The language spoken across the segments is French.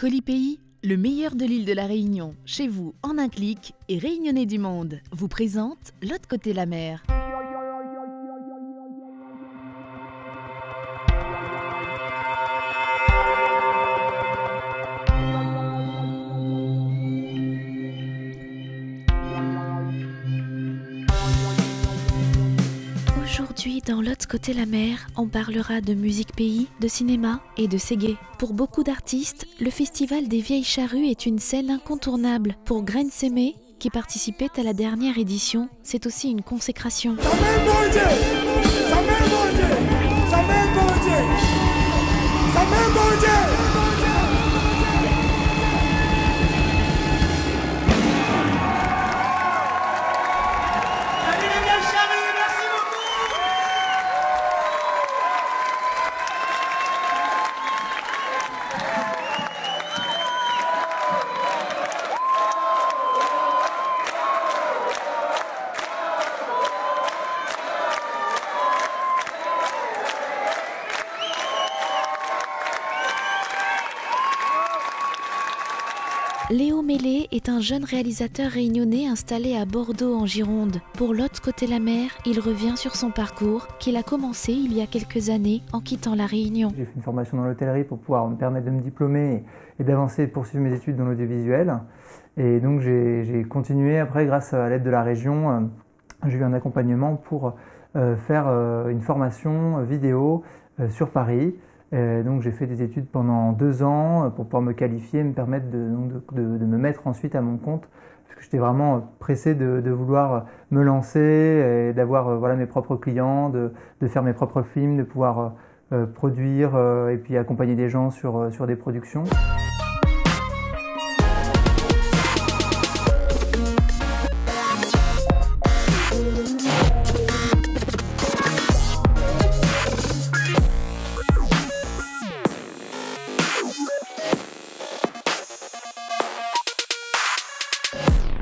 Colipaís, le meilleur de l'île de la Réunion, chez vous en un clic et Réunionnais du monde, vous présente L'autre côté la mer. Aujourd'hui, dans L'autre côté la mer, on parlera de musique pays, de cinéma et de ségué. Pour beaucoup d'artistes, le Festival des Vieilles Charrues est une scène incontournable. Pour Graine Sémé, qui participait à la dernière édition, c'est aussi une consécration. Léo Mélé est un jeune réalisateur réunionnais installé à Bordeaux en Gironde. Pour L'autre côté la mer, il revient sur son parcours qu'il a commencé il y a quelques années en quittant la Réunion. J'ai fait une formation dans l'hôtellerie pour pouvoir me permettre de me diplômer et d'avancer et de poursuivre mes études dans l'audiovisuel. Et donc j'ai continué après grâce à l'aide de la région. J'ai eu un accompagnement pour faire une formation vidéo sur Paris. Donc j'ai fait des études pendant 2 ans pour pouvoir me qualifier et me permettre de me mettre ensuite à mon compte, parce que j'étais vraiment pressé de vouloir me lancer et d'avoir voilà, mes propres clients, de faire mes propres films, de pouvoir produire et puis accompagner des gens sur des productions.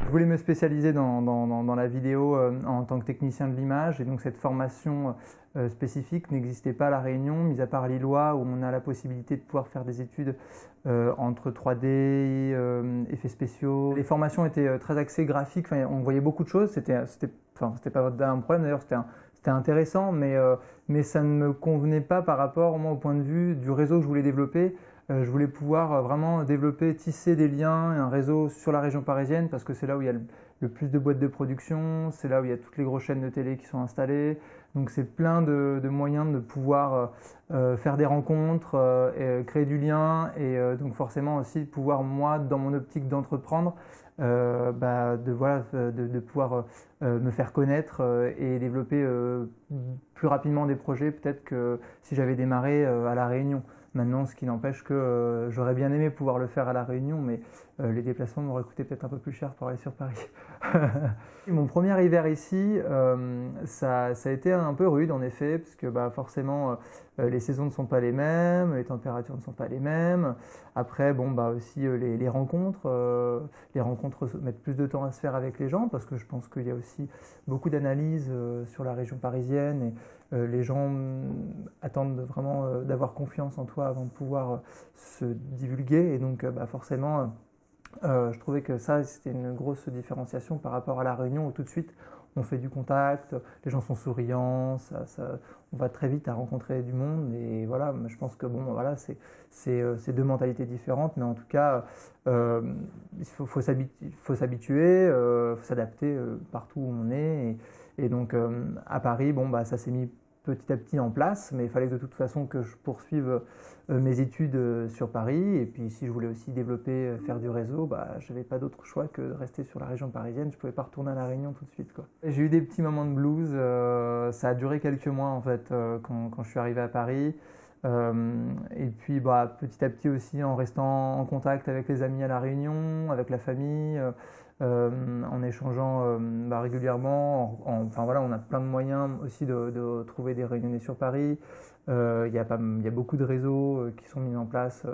Je voulais me spécialiser dans la vidéo en tant que technicien de l'image, et donc cette formation spécifique n'existait pas à La Réunion, mis à part Lillois où on a la possibilité de pouvoir faire des études entre 3D, effets spéciaux. Les formations étaient très axées graphiques, on voyait beaucoup de choses, c'était pas un problème d'ailleurs, c'était intéressant, mais ça ne me convenait pas par rapport moi, au point de vue du réseau que je voulais développer. Je voulais pouvoir vraiment développer, tisser des liens et un réseau sur la région parisienne, parce que c'est là où il y a le plus de boîtes de production, c'est là où il y a toutes les grosses chaînes de télé qui sont installées. Donc c'est plein de moyens de pouvoir faire des rencontres, créer du lien et donc forcément aussi de pouvoir, moi, dans mon optique d'entreprendre, de pouvoir me faire connaître et développer plus rapidement des projets peut-être que si j'avais démarré à La Réunion. Maintenant, ce qui n'empêche que j'aurais bien aimé pouvoir le faire à La Réunion, mais les déplacements m'auraient coûté peut-être un peu plus cher pour aller sur Paris. Mon premier hiver ici, ça a été un peu rude en effet, parce que forcément les saisons ne sont pas les mêmes, les températures ne sont pas les mêmes. Après, aussi les rencontres mettent plus de temps à se faire avec les gens, parce que je pense qu'il y a aussi beaucoup d'analyses sur la région parisienne et les gens attendent vraiment d'avoir confiance en toi avant de pouvoir se divulguer, et donc forcément je trouvais que ça c'était une grosse différenciation par rapport à La Réunion où tout de suite on fait du contact, les gens sont souriants, on va très vite à rencontrer du monde, et voilà, je pense que c'est 2 mentalités différentes, mais en tout cas il faut s'habituer, faut s'adapter partout où on est, et donc à Paris, ça s'est mis petit à petit en place, mais il fallait de toute façon que je poursuive mes études sur Paris, et puis si je voulais aussi développer, faire du réseau, je n'avais pas d'autre choix que de rester sur la région parisienne, je ne pouvais pas retourner à La Réunion tout de suite, quoi. J'ai eu des petits moments de blues, ça a duré quelques mois en fait quand je suis arrivé à Paris, et puis petit à petit aussi en restant en contact avec les amis à La Réunion, avec la famille, en échangeant régulièrement, on a plein de moyens aussi de trouver des Réunionnais sur Paris. Il y a beaucoup de réseaux qui sont mis en place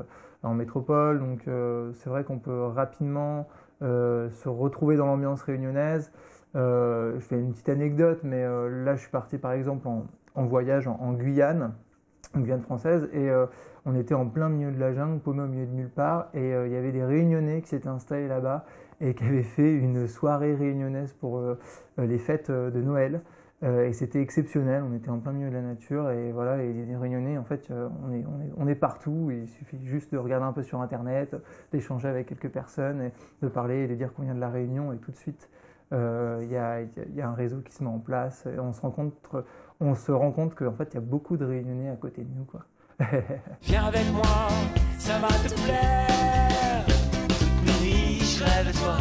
en métropole, donc c'est vrai qu'on peut rapidement se retrouver dans l'ambiance réunionnaise. Je fais une petite anecdote, mais là je suis parti par exemple en voyage en Guyane. une Guyane française, et on était en plein milieu de la jungle, paumé au milieu de nulle part, et il y avait des Réunionnais qui s'étaient installés là-bas et qui avaient fait une soirée réunionnaise pour les fêtes de Noël. Et c'était exceptionnel, on était en plein milieu de la nature, et voilà, les Réunionnais, en fait, on est partout, et il suffit juste de regarder un peu sur Internet, d'échanger avec quelques personnes, et de parler et de dire qu'on vient de la Réunion, et tout de suite, il y a un réseau qui se met en place, et on se rend compte qu'en fait, il y a beaucoup de Réunionnais à côté de nous, quoi. Viens avec moi, ça va te plaire. Toute mes nuits, je rêve de toi.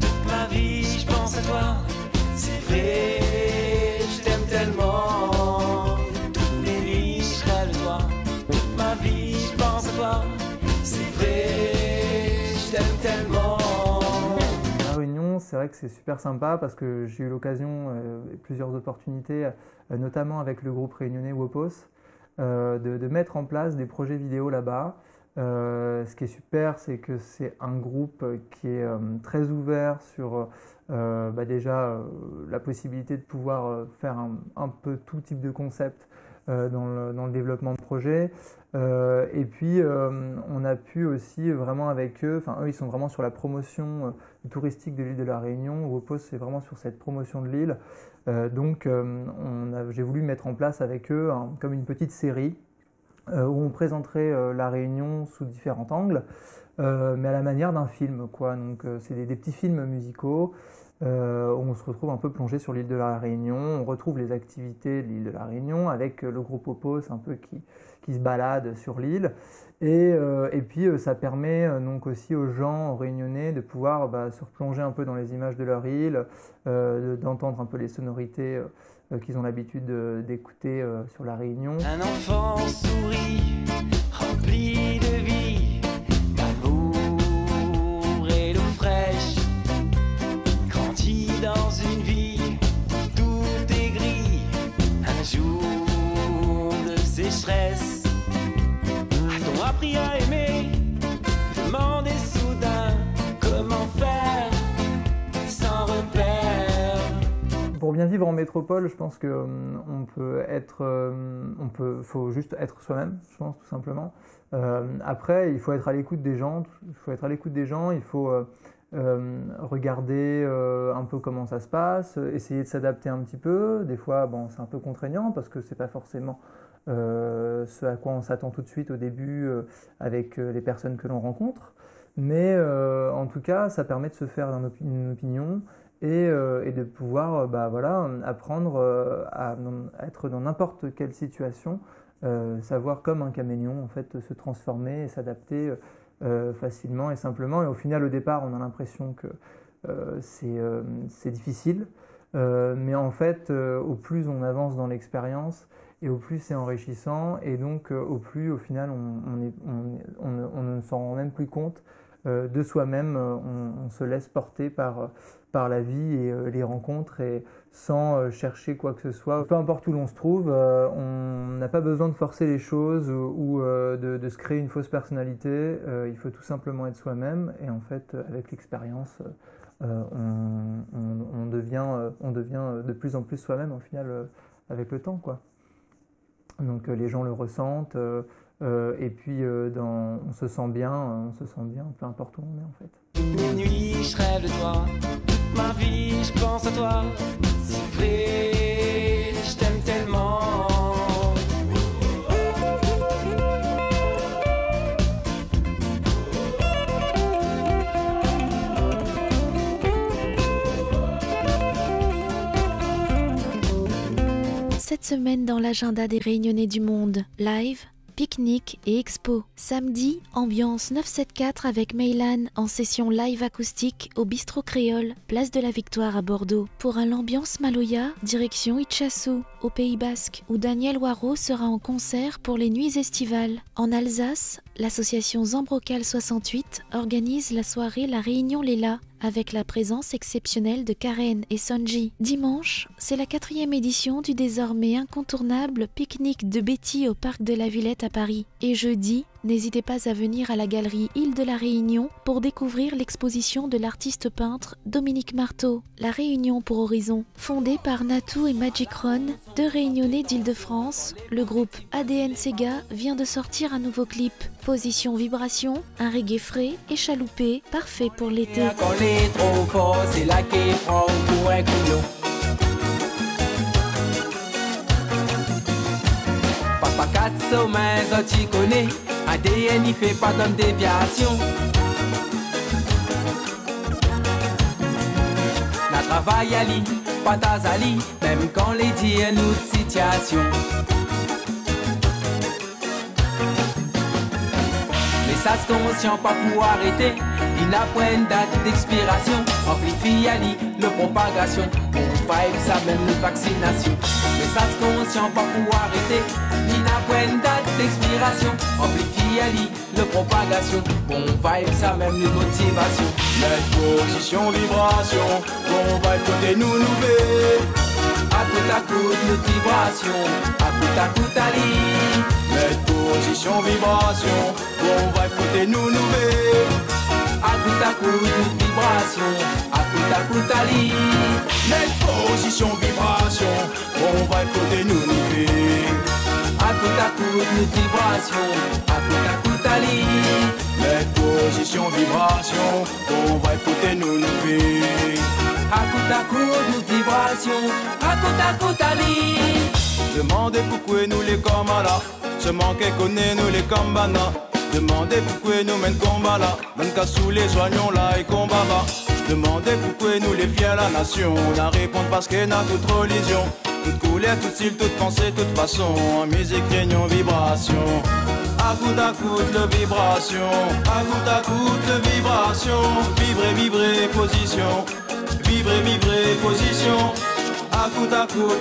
Toute ma vie, je pense à toi. C'est vrai, je t'aime tellement. Toutes mes nuits, je rêve de toi. Toute ma vie, je pense à toi. C'est vrai, je t'aime tellement. La Réunion, c'est vrai que c'est super sympa parce que j'ai eu l'occasion, plusieurs opportunités, notamment avec le groupe réunionnais Wopos, de mettre en place des projets vidéo là-bas. Ce qui est super, c'est que c'est un groupe qui est très ouvert sur déjà la possibilité de pouvoir faire un peu tout type de concept dans le développement de projet. Et puis on a pu aussi vraiment avec eux, enfin eux ils sont vraiment sur la promotion touristique de l'île de la Réunion. Wopos c'est vraiment sur cette promotion de l'île. Donc j'ai voulu mettre en place avec eux comme une petite série où on présenterait la Réunion sous différents angles, mais à la manière d'un film, quoi. Donc c'est des petits films musicaux où on se retrouve un peu plongé sur l'île de la Réunion, on retrouve les activités de l'île de la Réunion avec le groupe Wopos un peu qui se balade sur l'île. Et puis ça permet donc aussi aux gens réunionnais de pouvoir se replonger un peu dans les images de leur île, d'entendre un peu les sonorités qu'ils ont l'habitude d'écouter sur la Réunion. Un enfant sourit, rempli de vie, d'amour et d'eau fraîche, grandit dans une vie, tout est gris, un jour de sécheresse. A-t-on appris à aimer, demander soudain comment faire sans repère. Pour bien vivre en métropole, je pense que faut juste être soi-même, je pense tout simplement. Après, il faut être à l'écoute des gens, il faut regarder un peu comment ça se passe, essayer de s'adapter un petit peu. Des fois, c'est un peu contraignant parce que c'est pas forcément ce à quoi on s'attend tout de suite au début avec les personnes que l'on rencontre. Mais en tout cas, ça permet de se faire une opinion et de pouvoir apprendre à être dans n'importe quelle situation, savoir comme un caméléon en fait se transformer et s'adapter facilement et simplement. Et au final, au départ, on a l'impression que c'est difficile, mais en fait, au plus on avance dans l'expérience et au plus c'est enrichissant, et donc au plus au final on ne s'en rend même plus compte de soi-même, on se laisse porter par la vie et les rencontres, et sans chercher quoi que ce soit. Peu importe où l'on se trouve, on n'a pas besoin de forcer les choses ou de se créer une fausse personnalité. Il faut tout simplement être soi-même, et en fait avec l'expérience on devient de plus en plus soi-même au final avec le temps, quoi. Donc les gens le ressentent, et puis on se sent bien, peu importe où on est en fait. Toutes mes nuits, je rêve de toi. Toute ma vie, je pense à toi. C'est vrai, je t'aime tellement. Cette semaine dans l'agenda des Réunionnais du monde, live, pique-nique et expo. Samedi, ambiance 974 avec Meylan en session live acoustique au Bistrot Créole, place de la Victoire à Bordeaux. Pour un l'ambiance Maloya, direction Itchassou, au Pays Basque, où Daniel Waro sera en concert pour les nuits estivales. En Alsace, l'association Zambrocal 68 organise la soirée La Réunion Léla, avec la présence exceptionnelle de Karen et Sonji. Dimanche, c'est la 4e édition du désormais incontournable pique-nique de Betty au Parc de la Villette à Paris. Et jeudi, n'hésitez pas à venir à la galerie Île de la Réunion pour découvrir l'exposition de l'artiste peintre Dominique Marteau. La Réunion pour Horizon, fondée par Natou et Magic Ron, deux Réunionnais d'Île-de-France, le groupe ADN Sega vient de sortir un nouveau clip. Position vibration, un reggae frais et chaloupé, parfait pour l'été. Quand les trop fort, c'est là qu'il prend pour un couillon. Papa 4 sommets, ça tu connais. ADN il fait pas de déviation. La travail à lit, pas d'azali, même quand les dit une autre situation. Message conscient pas pour arrêter. Il n'a pas une date d'expiration. Amplifie Ali, le propagation. Bon vibe, ça même le vaccination. Message conscient pas pour arrêter. Il n'a pas une date d'expiration. Amplifie Ali, le propagation. Bon vibe, ça même le motivation. Notre position vibration. Bon vibe côté nous lever. À coup de vibration. À coup Ali. Notre position vibration. Bon vibe côté nous lever. À coup de vibration. À coup Ali. Notre position vibration. Bon vibe côté nous lever. À coup de vibration. À coup Ali. Notre position vibration. Bon vibe côté nous lever. À coup de vibration. À coup Ali. Demandez pourquoi nous les comme là. Se manquer connaît nous les comme bana. Demandez pourquoi nous mène combat là. Même qu'à sous les soignons là et combat bas. Demandez pourquoi nous les fiers à la nation. On a répondu parce qu'elle a toute religion. Toute couleur, toute style, toute pensée, toute façon. En musique, réunion, vibration. À coup le vibration. À coup le vibration. Vibrer, vibrer, position. Vibrer, position. À coup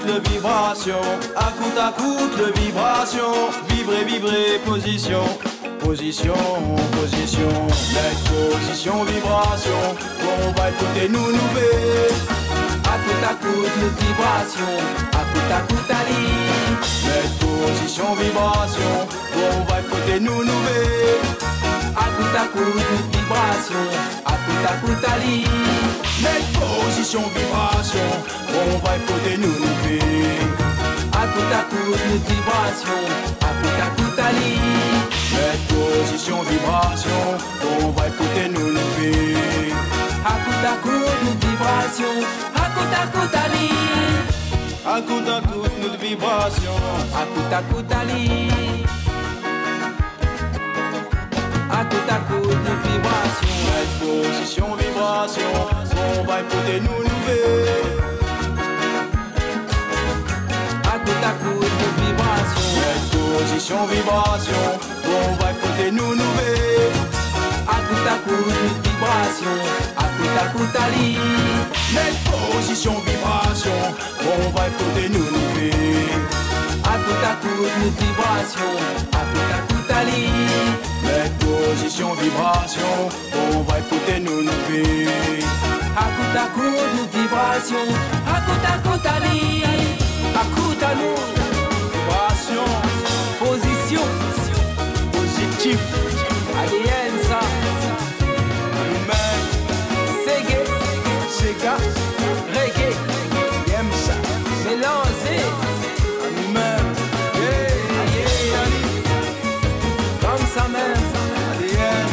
le vibration. À coup le vibration. Vibrer, position. Position. Notre position, vibration. On va écouter nous lever. À coup de vibration. À coup Ali. Notre position, vibration. On va écouter nous lever. À coup de vibration. À coup Ali. Notre position, vibration. On va écouter nous lever. À coup de vibration. À coup Ali. Notre position, vibration. On va écouter nous lever. À coup de vibration. À coup Ali. À coup notre vibration. À coup Ali. À coup de vibration. Notre position, vibration. On va écouter nous lever. À coup de vibration. Notre position, vibration. On va écouter nous lever. À coup de vibration. À coup Ali. Notre position, vibration. On va écouter nous lever. À coup de vibration. À coup Ali. Notre position, vibration. On va écouter nous lever. À coup de vibration. À coup Ali. À coup à nous. Vibration. Position. Positif. ADN ça. Nous-mêmes. Ségué. Sega. Reggae. Aime ça. Mélangé. Nous-mêmes. Comme ça même. ADN.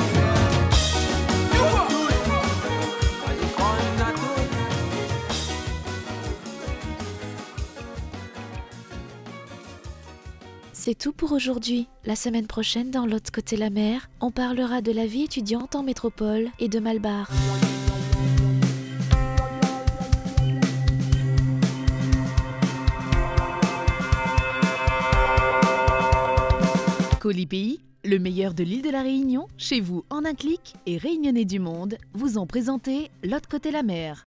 C'est tout pour aujourd'hui. La semaine prochaine, dans l'autre côté la mer, on parlera de la vie étudiante en métropole et de Malbar. Colipi, le meilleur de l'île de la Réunion, chez vous en un clic, et Réunionnais du monde vous ont présenté l'autre côté la mer.